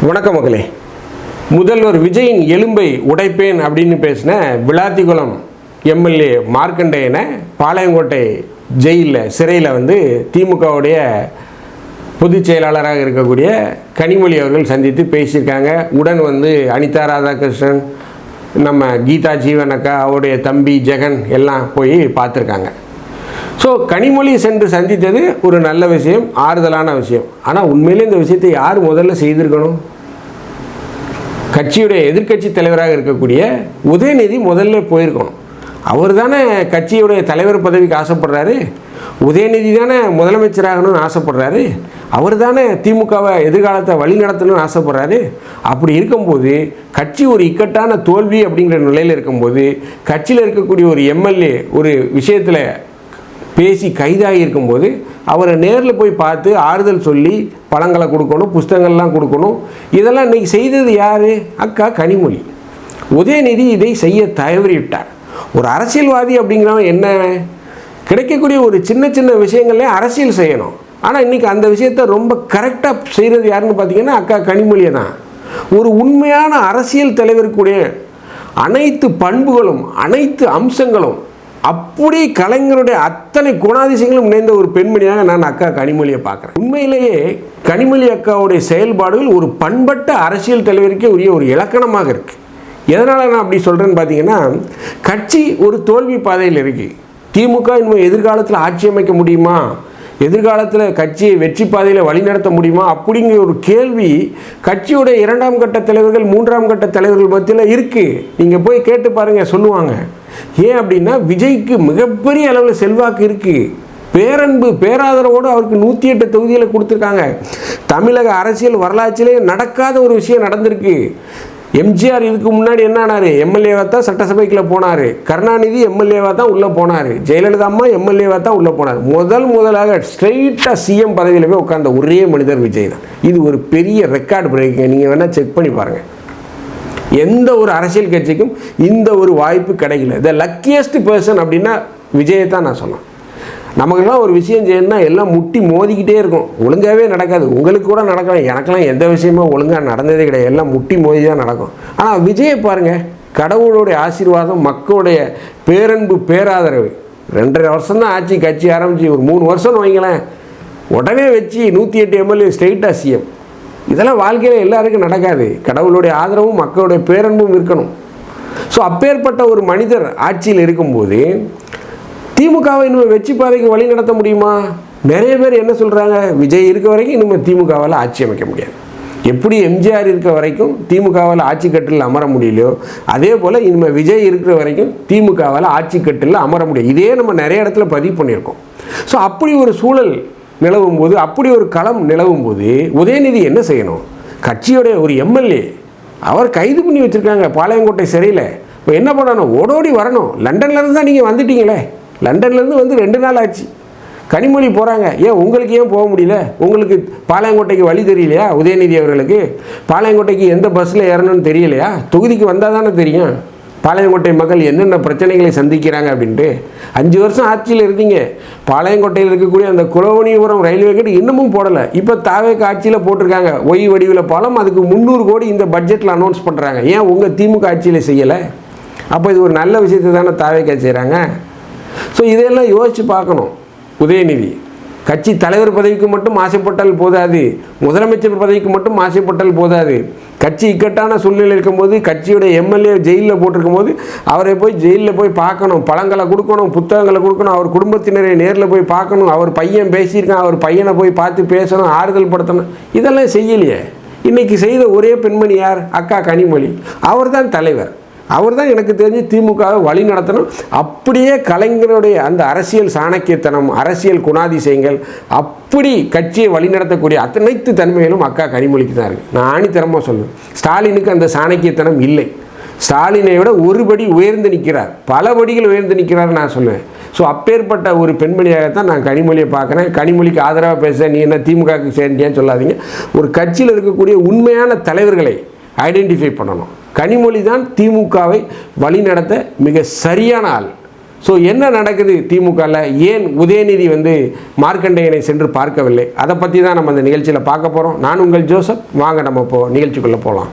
வணக்கம் மக்களே. முதல்வர் விஜயின் எலும்பை உடைப்பேன் அப்படின்னு பேசின விளாத்திகுளம் எம்எல்ஏ மார்க்கண்டேயனை பாளையங்கோட்டை ஜெயிலில் சிறையில் திமுகவுடைய பொதுச் செயலாளராக இருக்கக்கூடிய கனிமொழி அவர்கள் சந்தித்து பேசியிருக்காங்க. உடன் அனிதா ராதாகிருஷ்ணன், நம்ம கீதா ஜீவனக்கா, அவருடைய தம்பி ஜெகன் எல்லாம் போய் பார்த்துருக்காங்க. ஸோ கனிமொழி சென்று சந்தித்தது ஒரு நல்ல விஷயம், ஆறுதலான விஷயம். ஆனால் உண்மையிலே இந்த விஷயத்தை யார் முதல்ல செய்திருக்கணும்? கட்சியுடைய எதிர்க்கட்சி தலைவராக இருக்கக்கூடிய உதயநிதி முதல்ல போயிருக்கணும். அவர் தானே கட்சியுடைய தலைவர் பதவிக்கு ஆசைப்படுறாரு, உதயநிதி தானே முதலமைச்சராகணும்னு ஆசைப்படுறாரு, அவர் தானே திமுகவை எதிர்காலத்தை வழி நடத்தணும்னு ஆசைப்படுறாரு. அப்படி இருக்கும்போது கட்சி ஒரு இக்கட்டான தோல்வி அப்படிங்கிற நிலையில் இருக்கும்போது கட்சியில் இருக்கக்கூடிய ஒரு எம்எல்ஏ ஒரு விஷயத்தில் பேசி கைதாகி இருக்கும்போது அவரை நேரில் போய் பார்த்து ஆறுதல் சொல்லி பழங்களை கொடுக்கணும், புஸ்தகங்கள்லாம் கொடுக்கணும். இதெல்லாம் இன்றைக்கி செய்தது யார்? அக்கா கனிமொழி. உதயநிதி இதை செய்ய தவறிவிட்டார். ஒரு அரசியல்வாதி அப்படிங்கிறவன் என்ன, கிடைக்கக்கூடிய ஒரு சின்ன சின்ன விஷயங்களே அரசியல் செய்யணும். ஆனால் இன்றைக்கி அந்த விஷயத்தை ரொம்ப கரெக்டாக செய்கிறது யாருன்னு பார்த்தீங்கன்னா அக்கா கனிமொழியை தான். ஒரு உண்மையான அரசியல் தலைவருக்குடைய அனைத்து பண்புகளும் அனைத்து அம்சங்களும் அப்படி கலைஞருடைய அத்தனை குணாதிசயங்களும் இணைந்த ஒரு பெண்மணியாக நான் அக்கா கனிமொழியை பார்க்குறேன். உண்மையிலேயே கனிமொழி அக்காவுடைய செயல்பாடுகள் ஒரு பண்பட்ட அரசியல் தலைவருக்கே உரிய ஒரு இலக்கணமாக இருக்குது. எதனால் நான் அப்படி சொல்கிறேன்னு பார்த்தீங்கன்னா, கட்சி ஒரு தோல்வி பாதையில் இருக்குது. திமுக இன்னும் எதிர்காலத்தில் ஆட்சி அமைக்க முடியுமா, எதிர்காலத்தில் கட்சியை வெற்றி பாதையில் வழிநடத்த முடியுமா அப்படிங்கிற ஒரு கேள்வி கட்சியுடைய 2ஆம் கட்ட தலைவர்கள் 3ஆம் கட்ட தலைவர்கள் மத்தியில் இருக்குது. நீங்கள் போய் கேட்டு பாருங்கள், சொல்லுவாங்க. ஏன் அப்படின்னா, விஜய்க்கு மிகப்பெரிய அளவில் செல்வாக்கு இருக்குது, பேரன்பு பேராதரவோடு அவருக்கு 108 தொகுதிகளை கொடுத்துருக்காங்க. தமிழக அரசியல் வரலாற்றிலே நடக்காத ஒரு விஷயம் நடந்திருக்கு. எம்ஜிஆர் இதுக்கு முன்னாடி என்ன ஆனார்? எம்எல்ஏவாக தான் சட்டசபைக்குள்ளே போனார். கருணாநிதி எம்எல்ஏவாக தான் உள்ளே போனார். ஜெயலலிதா அம்மா எம்எல்ஏவாக தான் உள்ளே போனார். முதலாக ஸ்ட்ரெயிட்டாக சிஎம் பதவியில் போய் உட்கார்ந்த ஒரே மனிதர் விஜய் தான். இது ஒரு பெரிய ரெக்கார்டு பிரேக்குங்க. நீங்கள் வேணால் செக் பண்ணி பாருங்கள். எந்த ஒரு அரசியல் கட்சிக்கும் இந்த ஒரு வாய்ப்பு கிடைக்கல. த லக்கியஸ்ட் பர்சன் அப்படின்னா விஜயை தான் நான் சொன்னேன். நமக்கெல்லாம் ஒரு விஷயம் செய்யணும்னா எல்லாம் முட்டி மோதிக்கிட்டே இருக்கும், ஒழுங்காகவே நடக்காது. உங்களுக்கு கூட நடக்கலாம், எனக்கெல்லாம் எந்த விஷயமும் ஒழுங்காக நடந்ததே கிடையாது, எல்லாம் முட்டி மோதி தான் நடக்கும். ஆனால் விஜயை பாருங்கள், கடவுளுடைய ஆசீர்வாதம், மக்களுடைய பேரன்பு பேராதரவு. 2.5 வருஷம் தான் ஆட்சி, கட்சி ஆரம்பித்து ஒரு 3 வருஷம்னு வைங்களேன், உடனே வச்சு 108 எம்எல்ஏ ஸ்ட்ரெயிட்டாக சிஎம். இதெல்லாம் வாழ்க்கையில் எல்லாருக்கும் நடக்காது. கடவுளுடைய ஆதரவும் மக்களுடைய பேரன்பும் இருக்கணும். ஸோ அப்பேற்பட்ட ஒரு மனிதர் ஆட்சியில் இருக்கும்போது திமுகவை இன்னும் வெற்றி பாதைக்கு வழி நடத்த முடியுமா? நிறைய பேர் என்ன சொல்கிறாங்க, விஜய் இருக்க வரைக்கும் இன்னும் திமுகவால் ஆட்சி அமைக்க முடியாது. எப்படி எம்ஜிஆர் இருக்க வரைக்கும் திமுகவால் ஆட்சி கட்டில் அமர முடியலையோ, அதே போல் இனிமேல் விஜய் இருக்கிற வரைக்கும் திமுகவால் ஆட்சி கட்டில் அமர முடியும். இதே நம்ம நிறைய இடத்துல பதிவு பண்ணியிருக்கோம். ஸோ அப்படி ஒரு சூழல் நிலவும் போது, அப்படி ஒரு களம் நிலவும் போது உதயநிதி என்ன செய்யணும்? கட்சியோடைய ஒரு எம்எல்ஏ அவர் கைது பண்ணி வச்சுருக்காங்க பாளையங்கோட்டை சிறையில். இப்போ என்ன பண்ணணும்? ஓடோடி வரணும். லண்டன்லேருந்து தான் நீங்கள் வந்துட்டீங்களே, லண்டன்லேருந்து 2 நாள் ஆச்சு. கனிமொழி போகிறாங்க, ஏன் உங்களுக்கு ஏன் போக முடியல? உங்களுக்கு பாளையங்கோட்டைக்கு வழி தெரியலையா? உதயநிதி அவர்களுக்கு பாளையங்கோட்டைக்கு எந்த பஸ்ஸில் ஏறணும்னு தெரியலையா? தொகுதிக்கு வந்தால் தானே தெரியும் பாளையங்கோட்டை மக்கள் என்னென்ன பிரச்சனைகளை சந்திக்கிறாங்க அப்படின்ட்டு. 5 வருஷம் ஆட்சியில் இருந்தீங்க. பாளையங்கோட்டையில் இருக்கக்கூடிய அந்த குலவணிபுரம் ரயில்வே கேட்டு இன்னமும் போடலை. இப்போ தாவேக்கு ஆட்சியில் போட்டிருக்காங்க ஒய் வடிவில் பாலம். அதுக்கு 300 கோடி இந்த பட்ஜெட்டில் அனௌன்ஸ் பண்ணுறாங்க. ஏன் உங்கள் திமுக ஆட்சியில் செய்யலை? அப்போ இது ஒரு நல்ல விஷயத்தை தானே தாவேக்கா செய்கிறாங்க. ஸோ இதையெல்லாம் யோசித்து பார்க்கணும். உதயநிதி கட்சி தலைவர் பதவிக்கு மட்டும் ஆசைப்பட்டால் போதாது, முதலமைச்சர் பதவிக்கு மட்டும் ஆசைப்பட்டால் போதாது. கட்சி இக்கட்டான சூழ்நிலை இருக்கும்போது, கட்சியுடைய எம்எல்ஏ ஜெயிலில் போட்டிருக்கும் போது அவரை போய் ஜெயிலில் போய் பார்க்கணும், பழங்களை கொடுக்கணும், புத்தகங்களை கொடுக்கணும், அவர் குடும்பத்தினரை நேரில் போய் பார்க்கணும், அவர் பையன் பேசியிருக்கான், அவர் பையனை போய் பார்த்து பேசணும், ஆறுதல் படுத்தணும். இதெல்லாம் செய்யலையே. இன்றைக்கி செய்த ஒரே பெண்மணி யார்? அக்கா கனிமொழி. அவர் தான் தலைவர். அவர் தான் எனக்கு தெரிஞ்சு திமுகவை வழி நடத்தணும். அப்படியே கலைஞருடைய அந்த அரசியல் சாணக்கியத்தனம், அரசியல் குணாதிசயங்கள், அப்படி கட்சியை வழிநடத்தக்கூடிய அனைத்து தன்மைகளும் அக்கா கனிமொழிக்கு தான் இருக்குது. நான் ஆணித்தரமாக சொல்லுவேன். ஸ்டாலினுக்கு அந்த சாணக்கியத்தனம் இல்லை. ஸ்டாலினை விட ஒரு படி உயர்ந்து நிற்கிறார், பல படிகள் உயர்ந்து நிற்கிறார் நான் சொல்லுவேன். ஸோ அப்பேற்பட்ட ஒரு பெண்மணியாகத்தான் நான் கனிமொழியை பார்க்குறேன். கனிமொழிக்கு ஆதரவாக பேச நீ என்ன திமுகவுக்கு சேர்ந்தேன்னு சொல்லாதீங்க. ஒரு கட்சியில் இருக்கக்கூடிய உண்மையான தலைவர்களை ஐடென்டிஃபை பண்ணணும். கனிமொழி தான் திமுகவை வழிநடத்த மிக சரியான ஆள். ஸோ என்ன நடக்குது திமுகவில், ஏன் உதயநிதி மார்க்கண்டேயனை சென்று பார்க்கவில்லை, அதை பற்றி தான் நம்ம இந்த நிகழ்ச்சியில் பார்க்க போகிறோம். நான் உங்கள் ஜோசப். வாங்க நம்ம இப்போ நிகழ்ச்சிக்குள்ளே போகலாம்.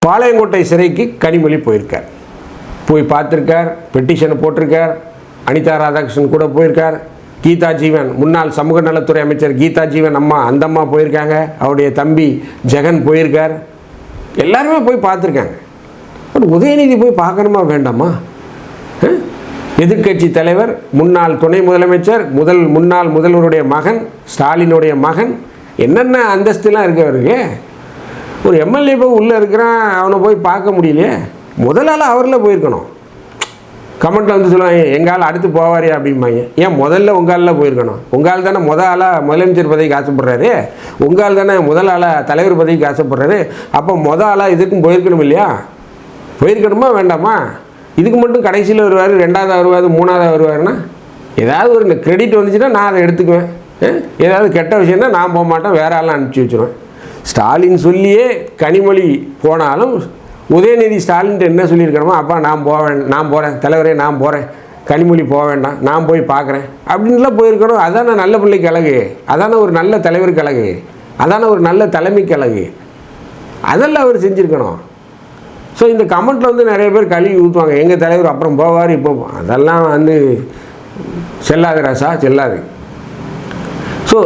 பாளையங்கோட்டை சிறைக்கு கனிமொழி போயிருக்கார். போய் பார்த்துருக்கார், பெட்டிஷனை போட்டிருக்கார். அனிதா ராதாகிருஷ்ணன் கூட போயிருக்கார். கீதா ஜீவன், முன்னாள் சமூக நலத்துறை அமைச்சர் கீதா ஜீவன் அம்மா, அந்த அம்மா போயிருக்காங்க. அவருடைய தம்பி ஜெகன் போயிருக்கார். எல்லாருமே போய் பார்த்துருக்காங்க. பட் உதயநிதி போய் பார்க்கணுமா வேண்டாமா? எதிர்க்கட்சி தலைவர், முன்னாள் துணை முதலமைச்சர், முன்னாள் முதல்வருடைய மகன், ஸ்டாலினுடைய மகன், என்னென்ன அந்தஸ்துலாம் இருக்கவருக்கு. ஒரு எம்எல்ஏ போய் உள்ளே இருக்கிறான், அவனை போய் பார்க்க முடியலையே. முதலால் அவரில் போயிருக்கணும். கமெண்ட்டில் சொல்லுவாங்க, எங்கால் அடுத்து போவாரியா அப்படிம்பாங்க. ஏன் முதல்ல உங்காலில் போயிருக்கணும்? உங்கால் தானே ஆளாக முதலமைச்சர் பதவிக்கு ஆசைப்படுறாரு, உங்கால் தானே ஆளாக தலைவர் பதவிக்கு ஆசைப்படுறாரு. அப்போ ஆளாக இதுக்கும் போயிருக்கணும் இல்லையா? போயிருக்கணுமா வேண்டாமா? இதுக்கு மட்டும் கடைசியில் வருவார், ரெண்டாவது வருவார், மூணாவது வருவாருன்னா ஏதாவது ஒரு கிரெடிட் வந்துச்சுன்னா நான் அதை எடுத்துக்குவேன். ஏதாவது கெட்ட விஷயம்னா நான் போக மாட்டேன், வேற ஆளாக அனுப்பிச்சி வச்சுருவேன். ஸ்டாலின் சொல்லியே கனிமொழி போனாலும் உதயநிதி ஸ்டாலின்ட்டு என்ன சொல்லியிருக்கிறோமோ, அப்பா நான் போகிறேன் தலைவரே, நான் போகிறேன், கனிமொழி போக வேண்டாம், நான் போய் பார்க்குறேன் அப்படின்லாம் போயிருக்கணும். அதான நல்ல பிள்ளைக்கு அழகு, அதான ஒரு நல்ல தலைவருக்கு அழகு, அதான ஒரு நல்ல தலைமைக்கு அழகு. அதெல்லாம் அவர் செஞ்சுருக்கணும். ஸோ இந்த கமெண்ட்டில் நிறைய பேர் கழுவி ஊற்றுவாங்க, எங்கள் தலைவர் அப்புறம் போவார் இப்போ. அதெல்லாம் செல்லாது ராசா, செல்லாது. ஸோ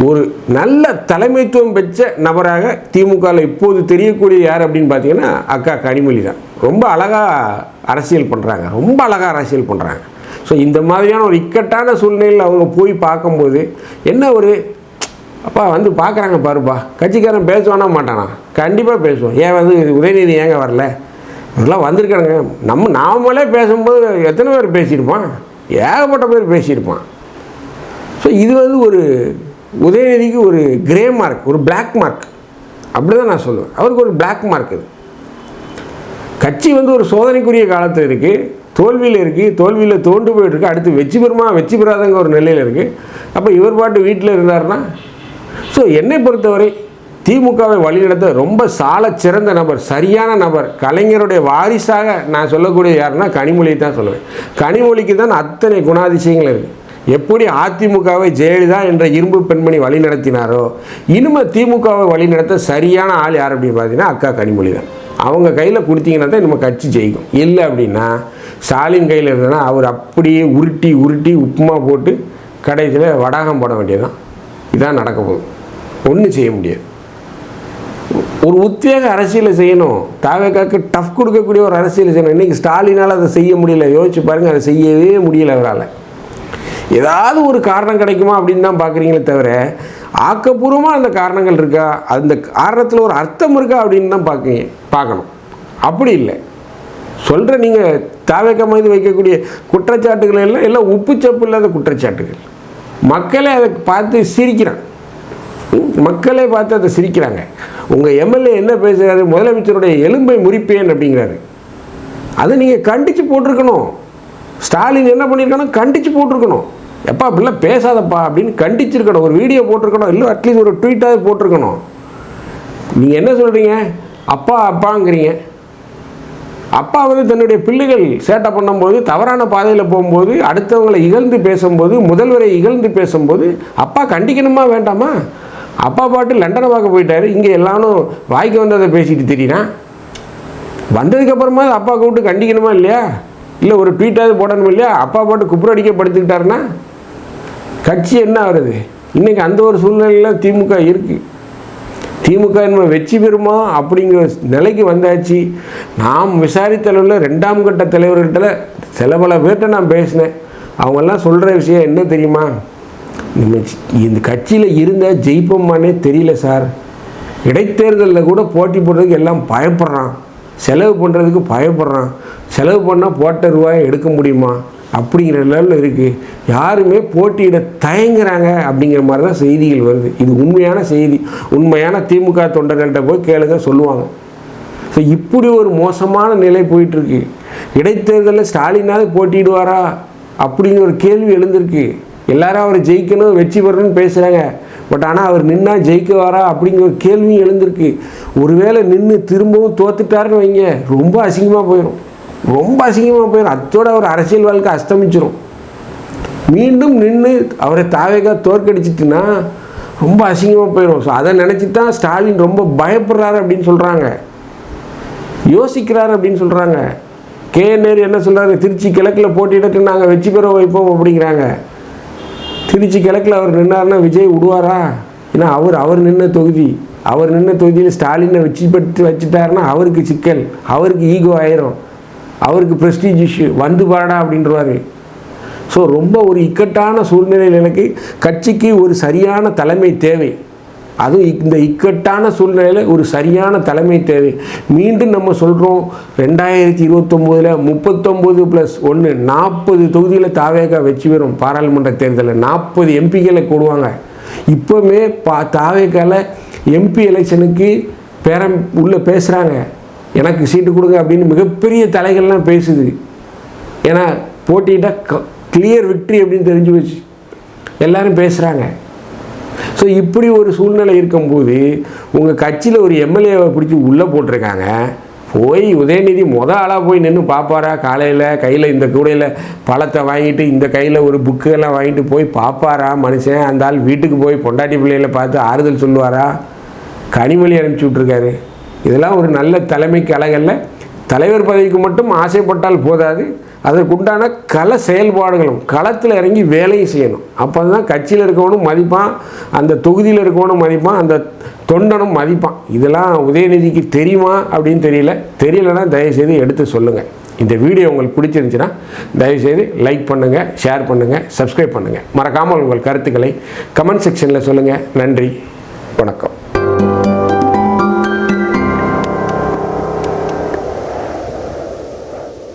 ஒரு நல்ல தலைமைத்துவம் பெற்ற நபராக திமுகவில் இப்போது தெரியக்கூடிய யார் அப்படின்னு பார்த்தீங்கன்னா அக்கா கனிமொழி தான். ரொம்ப அழகாக அரசியல் பண்ணுறாங்க. ஸோ இந்த மாதிரியான ஒரு இக்கட்டான சூழ்நிலையில் அவங்க போய் பார்க்கும்போது என்ன ஒரு அப்பா பார்க்குறாங்க பாருப்பா, கட்சிக்காரன் பேசுவானா மாட்டானா? கண்டிப்பாக பேசுவோம். ஏன் உதயநிதி ஏங்க வரல? இதெல்லாம் வந்திருக்காங்க. நாமளே பேசும்போது எத்தனை பேர் பேசியிருப்பான்? ஏகப்பட்ட பேர் பேசியிருப்பான். ஸோ இது ஒரு உதயநிதிக்கு ஒரு கிரே மார்க், ஒரு பிளாக் மார்க், அப்படி தான் நான் சொல்லுவேன். அவருக்கு ஒரு பிளாக் மார்க். இது கட்சி ஒரு சோதனைக்குரிய காலத்தில் இருக்குது, தோல்வியில் தோண்டு போயிட்டுருக்கு. அடுத்து வெற்றி பெறாதங்க ஒரு நிலையில் இருக்குது. அப்போ இவர் பாட்டு வீட்டில் இருந்தார்னா, ஸோ என்னை பொறுத்தவரை திமுகவை வழிநடத்த ரொம்ப சால சிறந்த நபர், சரியான நபர், கலைஞருடைய வாரிசாக நான் சொல்லக்கூடிய யாருன்னா கனிமொழியை தான் சொல்லுவேன். கனிமொழிக்கு தான் அத்தனை குணாதிசயங்கள் இருக்குது. எப்படி அதிமுகவை ஜெயலலிதா என்ற இரும்பு பெண்மணி வழி நடத்தினாரோ, இனிமேல் திமுகவை வழிநடத்த சரியான ஆள் யார் அப்படின்னு பார்த்தீங்கன்னா அக்கா கனிமொழி தான். அவங்க கையில் கொடுத்தீங்கன்னா தான் நம்ம கட்சி ஜெயிக்கும். இல்லை அப்படின்னா ஸ்டாலின் கையில் இருந்ததுன்னா அவர் அப்படியே உருட்டி உப்புமா போட்டு கடைசியில் வடாகம் போட வேண்டியதுதான். இதான் நடக்க போகுது. ஒன்றும் செய்ய முடியாது. ஒரு உத்வேக அரசியலை செய்யணும். தாவேக்காக்கு டஃப் கொடுக்கக்கூடிய ஒரு அரசியலை செய்யணும். இன்றைக்கி ஸ்டாலினால் அதை செய்ய முடியல. யோசிச்சு பாருங்கள், அதை செய்யவே முடியல அவரால். ஏதாவது ஒரு காரணம் கிடைக்குமா அப்படின்னு தான் பார்க்குறீங்களே தவிர ஆக்கப்பூர்வமாக அந்த காரணங்கள் இருக்கா, அந்த காரணத்தில் ஒரு அர்த்தம் இருக்கா அப்படின்னு தான் பார்க்கணும். அப்படி இல்லை. சொல்கிற நீங்கள் தாவேக்கா மீது வைக்கக்கூடிய குற்றச்சாட்டுகள் எல்லாம் உப்புச்சப்பு இல்லாத குற்றச்சாட்டுகள். மக்களே அதை பார்த்து சிரிக்கிறாங்க. உங்கள் எம்எல்ஏ என்ன பேசுகிறாரு, முதலமைச்சருடைய எலும்பை முறிப்பேன் அப்படிங்கிறாரு. அதை நீங்கள் கண்டித்து போட்டிருக்கணும். ஸ்டாலின் என்ன பண்ணியிருக்கணும், கண்டித்து போட்டிருக்கணும். எப்பா அப்படிலாம் பேசாதப்பா அப்படின்னு கண்டிச்சிருக்கணும். ஒரு வீடியோ போட்டிருக்கணும், இல்லை அட்லீஸ்ட் ஒரு ட்வீட்டாவது போட்டிருக்கணும். நீங்கள் என்ன சொல்கிறீங்க, அப்பாங்கிறீங்க. அப்பா தன்னுடைய பிள்ளைகள் சேட்டை பண்ணும்போது, தவறான பாதையில் போகும்போது, அடுத்தவங்களை இகழ்ந்து பேசும்போது, முதல்வரை இகழ்ந்து பேசும்போது அப்பா கண்டிக்கணுமா வேண்டாமா? அப்பா பாட்டு லண்டனை பார்க்க போயிட்டாரு, இங்கே எல்லாரும் வாய்க்கு வந்ததை பேசிட்டு தெரியுறான். வந்ததுக்கப்புறமா அப்பா கூப்பிட்டு கண்டிக்கணுமா இல்லையா? இல்லை ஒரு ட்வீட்டாவது போடணும் இல்லையா? அப்பா பாட்டு குப்புரடிக்க படுத்துக்கிட்டாருன்னா கட்சி என்ன ஆகுறது? இன்றைக்கி அந்த ஒரு சூழ்நிலையில் திமுக இருக்குது. திமுக என்ன வெற்றி பெறுமா அப்படிங்கிற நிலைக்கு வந்தாச்சு. நாம் விசாரித்தளவில் 2ஆம் கட்ட தலைவர்கிட்ட பல பேர்கிட்ட நான் பேசினேன். அவங்கெல்லாம் சொல்கிற விஷயம் என்ன தெரியுமா, இந்த கட்சியில் இருந்தால் ஜெயிப்போம்மானே தெரியல சார். இடைத்தேர்தலில் கூட போட்டி போடுறதுக்கு எல்லாம் பயப்படுறான், செலவு பண்ணுறதுக்கு பயப்படுறான். செலவு பண்ணால் போட்ட ரூபாயை எடுக்க முடியுமா அப்படிங்கிற லெவலில் இருக்குது. யாருமே போட்டியிட தயங்குறாங்க அப்படிங்கிற மாதிரி தான் செய்திகள் வருது. இது உண்மையான செய்தி. உண்மையான திமுக தொண்டர்கள்ட்ட போய் கேளுங்க, சொல்லுவாங்க. ஸோ இப்படி ஒரு மோசமான நிலை போயிட்டுருக்கு. இடைத்தேர்தலில் ஸ்டாலினாவது போட்டியிடுவாரா அப்படிங்கிற ஒரு கேள்வி எழுந்திருக்கு. எல்லாரும் அவர் ஜெயிக்கணும், வெற்றி பெறணும்னு பேசுகிறாங்க. பட் ஆனால் அவர் நின்னா ஜெயிக்குவாரா அப்படிங்கிற ஒரு கேள்வியும் எழுந்திருக்கு. ஒருவேளை நின்று திரும்பவும் தோத்துட்டாருன்னு வைங்க, ரொம்ப அசிங்கமாக போயிடும், ரொம்ப அசிங்கமாக போயிடும். அத்தோட அவர் அரசியல் வாழ்க்கை அஸ்தமிச்சிடும். மீண்டும் நின்று அவரை தாவேகா தோற்கடிச்சிட்டுன்னா ரொம்ப அசிங்கமாக போயிடும். ஸோ அதை நினச்சி தான் ஸ்டாலின் ரொம்ப பயப்படுறாரு அப்படின்னு சொல்கிறாங்க, யோசிக்கிறாரு அப்படின்னு சொல்கிறாங்க. நேரு என்ன சொல்கிறாரு, திருச்சி கிழக்கில் போட்டியிட்டு நாங்கள் வெற்றி பெற வைப்போம் அப்படிங்கிறாங்க. திருச்சி கிழக்கில் அவர் நின்னார்னா விஜய் விடுவாரா? ஏன்னா அவர் நின்ன தொகுதியில் ஸ்டாலினை வச்சுட்டாருன்னா அவருக்கு சிக்கல், அவருக்கு ஈகோ ஆயிரும், அவருக்கு ப்ரெஸ்டீஜ் இஷ்யூ வந்து பாடா அப்படின்றவாரு. ஸோ ரொம்ப ஒரு இக்கட்டான சூழ்நிலையில் எனக்கு கட்சிக்கு ஒரு சரியான தலைமை தேவை. அதுவும் இந்த இக்கட்டான சூழ்நிலையில் ஒரு சரியான தலைமை தேவை. மீண்டும் நம்ம சொல்கிறோம், 2029 39+1 40 தொகுதியில் தாவேகா வெற்றி பெறும். பாராளுமன்ற தேர்தலில் 40 எம்பிக்களை கூடுவாங்க. இப்போவுமே தாவேகாவில் எம்பி எலெக்ஷனுக்கு உள்ளே பேசுகிறாங்க, எனக்கு சீட்டு கொடுங்க அப்படின்னு மிகப்பெரிய தலைகள்லாம் பேசுது. ஏன்னா போட்டியிட்டால் கிளியர் விக்ட்ரி அப்படின்னு தெரிஞ்சு வச்சு எல்லாரும் பேசுகிறாங்க. ஸோ இப்படி ஒரு சூழ்நிலை இருக்கும்போது உங்கள் கட்சியில் ஒரு எம்எல்ஏவை பிடிச்சி உள்ளே போட்டிருக்காங்க. போய் உதயநிதி ஆளாக போய் நின்று பார்ப்பாரா? காலையில் கையில் இந்த கூடையில் பழத்தை வாங்கிட்டு இந்த கையில் ஒரு புக்கெல்லாம் வாங்கிட்டு போய் பார்ப்பாரா மனுஷன்? அந்த ஆள் வீட்டுக்கு போய் பொண்டாட்டி பிள்ளைகளை பார்த்து ஆறுதல் சொல்லுவாரா? கனிமொழி அனுப்பிச்சி விட்ருக்காரு. இதெல்லாம் ஒரு நல்ல தலைமைக்கு அழகல்ல. தலைவர் பதவிக்கு மட்டும் ஆசைப்பட்டால் போதாது, அதற்குண்டான கள செயல்பாடுகளும் களத்தில் இறங்கி வேலையும் செய்யணும். அப்போ தான் கட்சியில் இருக்கவனும் மதிப்பான், அந்த தொகுதியில் இருக்கவனும் மதிப்பான், அந்த தொண்டனும் மதிப்பான். இதெல்லாம் உதயநிதிக்கு தெரியுமா அப்படின்னு தெரியலன்னா தயவுசெய்து எடுத்து சொல்லுங்கள். இந்த வீடியோ உங்களுக்கு பிடிச்சிருந்துச்சுன்னா தயவுசெய்து லைக் பண்ணுங்கள், ஷேர் பண்ணுங்கள், சப்ஸ்கிரைப் பண்ணுங்கள். மறக்காமல் உங்கள் கருத்துக்களை கமெண்ட் செக்ஷனில் சொல்லுங்கள். நன்றி, வணக்கம்.